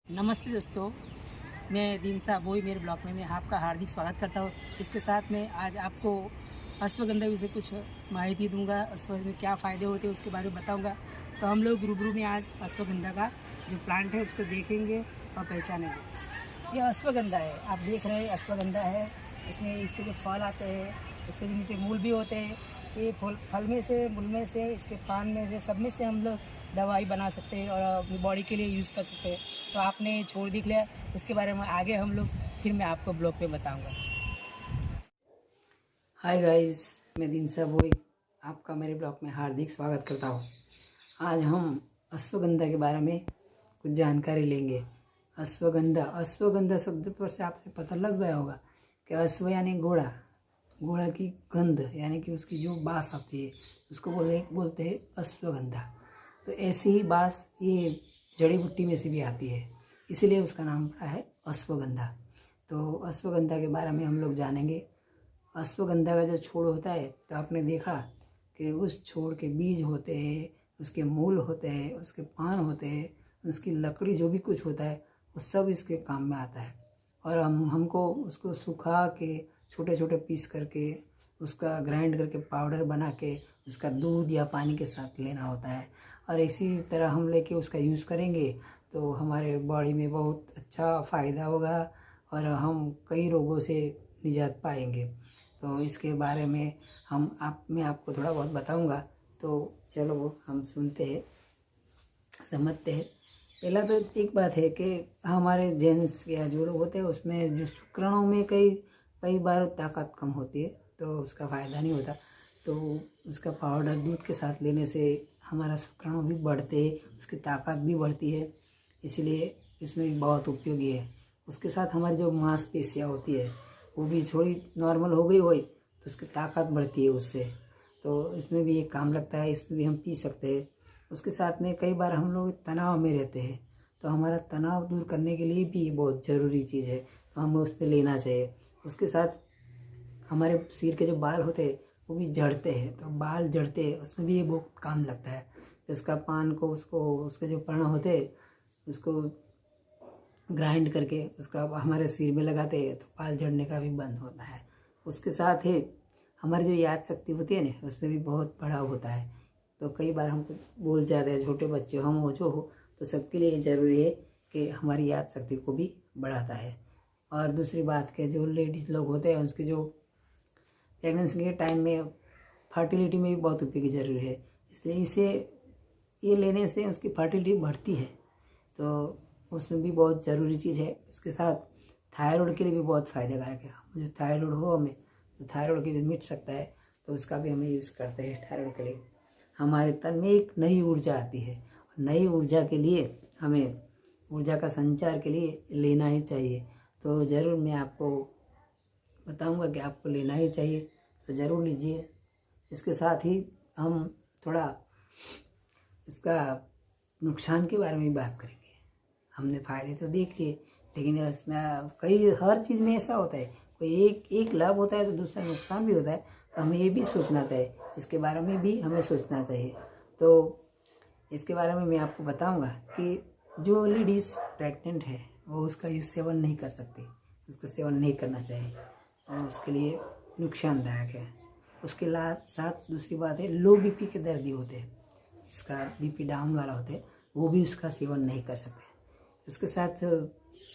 नमस्ते दोस्तों, मैं दीनसा बोई मेरे ब्लॉग में मैं आपका हार्दिक स्वागत करता हूँ। इसके साथ में आज आपको अश्वगंधा विषय कुछ माहिती दूंगा। अश्वगंधा में क्या फ़ायदे होते हैं उसके बारे में बताऊंगा। तो हम लोग रूबरू में आज अश्वगंधा का जो प्लांट है उसको देखेंगे और पहचानेंगे। ये अश्वगंधा है, आप देख रहे हैं अश्वगंधा है। इसमें इसके जो फल आते हैं, इसके नीचे मूल भी होते हैं। ये फल में से, मूल में से, इसके पान में से, सब में से हम लोग दवाई बना सकते हैं और अपनी बॉडी के लिए यूज़ कर सकते हैं। तो आपने छोड़ दिख लिया, इसके बारे में आगे हम लोग फिर मैं आपको ब्लॉग पे बताऊंगा। हाय गाइस, मैं दिनसा बोई आपका मेरे ब्लॉग में हार्दिक स्वागत करता हूँ। आज हम अश्वगंधा के बारे में कुछ जानकारी लेंगे। अश्वगंधा शब्द पर से आपसे पता लग गया होगा कि अश्व यानी घोड़ा, घोड़ा की गंध यानी कि उसकी जो बास आती है उसको बोलते हैं अश्वगंधा। तो ऐसी ही बास ये जड़ी बूटी में से भी आती है, इसीलिए उसका नाम पड़ा है अश्वगंधा। तो अश्वगंधा के बारे में हम लोग जानेंगे। अश्वगंधा का जो छोड़ होता है तो आपने देखा कि उस छोड़ के बीज होते हैं, उसके मूल होते हैं, उसके पान होते हैं, उसकी लकड़ी जो भी कुछ होता है वो सब इसके काम में आता है। और हमको उसको सुखा के छोटे छोटे पीस करके उसका ग्राइंड करके पाउडर बना के उसका दूध या पानी के साथ लेना होता है। और इसी तरह हम लेके उसका यूज़ करेंगे तो हमारे बॉडी में बहुत अच्छा फ़ायदा होगा और हम कई रोगों से निजात पाएंगे। तो इसके बारे में मैं आपको थोड़ा बहुत बताऊंगा। तो चलो हम सुनते हैं, समझते हैं। पहला तो एक बात है कि हमारे जेंट्स या जो लोग होते हैं उसमें जो शुक्राणु में कई बार ताकत कम होती है तो उसका फ़ायदा नहीं होता। तो उसका पाउडर दूध के साथ लेने से हमारा शुक्राणु भी बढ़ते हैं, उसकी ताकत भी बढ़ती है, इसलिए इसमें भी बहुत उपयोगी है। उसके साथ हमारी जो मांसपेशियाँ होती है वो भी थोड़ी नॉर्मल हो गई होई तो उसकी ताकत बढ़ती है उससे। तो इसमें भी एक काम लगता है, इसमें भी हम पी सकते हैं। उसके साथ में कई बार हम लोग तनाव में रहते हैं तो हमारा तनाव दूर करने के लिए भी बहुत ज़रूरी चीज़ है, तो हमें उस पर लेना चाहिए। उसके साथ हमारे सिर के जो बाल होते हैं वो भी झड़ते हैं, तो बाल झड़ते हैं उसमें भी ये बहुत काम लगता है। उसका पान को उसके जो पर्ण होते हैं उसको ग्राइंड करके उसका हमारे सिर में लगाते हैं तो बाल झड़ने का भी बंद होता है। उसके साथ ही हमारी जो याद शक्ति होती है ना उसमें भी बहुत बड़ा होता है। तो कई बार हमको भूल जाते हैं, छोटे बच्चे हम हो जो हो, तो सबके लिए ज़रूरी है कि हमारी याद शक्ति को भी बढ़ाता है। और दूसरी बात के जो लेडीज़ लोग होते हैं उसके जो प्रेगनेंसी के टाइम में फर्टिलिटी में भी बहुत उपयोगी ज़रूरी है, इसलिए ये लेने से उसकी फर्टिलिटी बढ़ती है, तो उसमें भी बहुत ज़रूरी चीज़ है। इसके साथ थायराइड के लिए भी बहुत फ़ायदेकारक है। मुझे थायराइड हो हमें तो थायराइड की भी मिट सकता है, तो उसका भी हमें यूज़ करते हैं। थायराइड के लिए हमारे तन में एक नई ऊर्जा आती है, नई ऊर्जा के लिए हमें ऊर्जा का संचार के लिए लेना ही चाहिए। तो ज़रूर मैं आपको बताऊंगा कि आपको लेना ही चाहिए, तो ज़रूर लीजिए। इसके साथ ही हम थोड़ा इसका नुकसान के बारे में भी बात करेंगे। हमने फ़ायदे तो देख लिए, लेकिन इसमें हर चीज़ में ऐसा होता है, कोई एक लाभ होता है तो दूसरा नुकसान भी होता है। तो हमें ये भी सोचना चाहिए, इसके बारे में भी हमें सोचना चाहिए। तो इसके बारे में मैं आपको बताऊंगा कि जो लेडीज़ प्रेग्नेंट है वो उसका सेवन नहीं कर सकती, उसका सेवन नहीं करना चाहिए और उसके लिए नुकसानदायक है। उसके साथ दूसरी बात है, लो बीपी के दर्दी होते हैं, इसका बीपी डाउन वाला होते हैं, वो भी उसका सेवन नहीं कर सकते। इसके साथ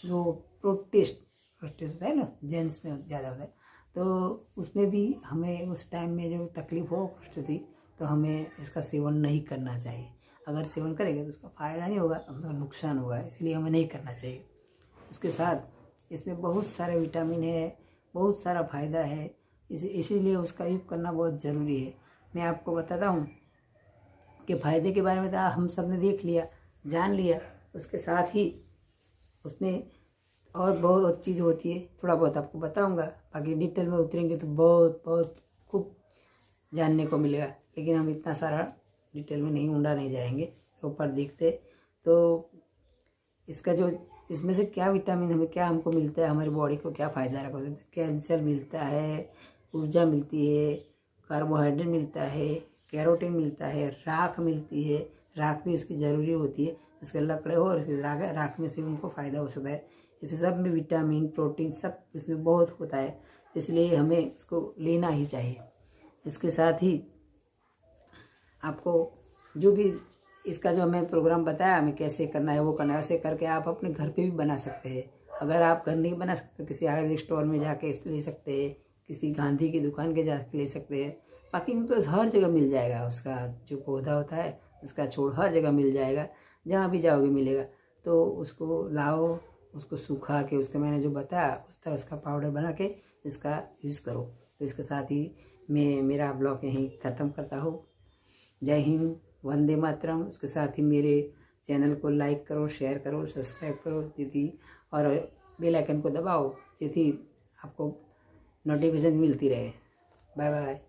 जो प्रोटेस्ट होता है ना, जेंट्स में ज़्यादा होता है, तो उसमें भी हमें उस टाइम में जो तकलीफ हो कष्ट थी तो हमें इसका सेवन नहीं करना चाहिए। अगर सेवन करेंगे तो उसका फ़ायदा नहीं होगा, हमें नुकसान होगा, इसलिए हमें नहीं करना चाहिए। इसके साथ इसमें बहुत सारे विटामिन है, बहुत सारा फ़ायदा है, इसीलिए उसका यूज़ करना बहुत ज़रूरी है। मैं आपको बताता हूँ कि फ़ायदे के बारे में तो हम सब ने देख लिया, जान लिया। उसके साथ ही उसमें और बहुत चीज़ होती है, थोड़ा बहुत आपको बताऊंगा, बाकी डिटेल में उतरेंगे तो बहुत बहुत खूब जानने को मिलेगा, लेकिन हम इतना सारा डिटेल में नहीं जाएंगे, ऊपर देखते। तो इसका जो इसमें से क्या विटामिन हमें क्या हमको मिलता है, हमारी बॉडी को क्या फ़ायदा रखा होता है, कैल्शियम मिलता है, ऊर्जा मिलती है, कार्बोहाइड्रेट मिलता है, कैरोटीन मिलता है, राख मिलती है, राख भी उसकी ज़रूरी होती है। उसके लकड़े हो और इसके राख में से उनको फ़ायदा हो सकता है। इसे सब में विटामिन प्रोटीन सब इसमें बहुत होता है, इसलिए हमें उसको लेना ही चाहिए। इसके साथ ही आपको जो भी इसका जो हमें प्रोग्राम बताया हमें कैसे करना है वो करना है, ऐसे करके आप अपने घर पे भी बना सकते हैं। अगर आप घर नहीं बना सकते किसी आयुर्वेदिक स्टोर में जाके ले सकते हैं, किसी गांधी की दुकान के जाके ले सकते हैं। बाकी तो हर जगह मिल जाएगा, उसका जो पौधा होता है उसका छोड़ हर जगह मिल जाएगा, जहाँ भी जाओगे मिलेगा। तो उसको लाओ, उसको सुखा के उसका मैंने जो बताया उस तरह उसका पाउडर बना के इसका यूज़ करो। तो इसके साथ ही मैं मेरा ब्लॉग यहीं ख़त्म करता हूँ। जय हिंद, वंदे मातरम। उसके साथ ही मेरे चैनल को लाइक करो, शेयर करो, सब्सक्राइब करो दीदी, और बेल आइकन को दबाओ जिससे आपको नोटिफिकेशन मिलती रहे। Bye bye.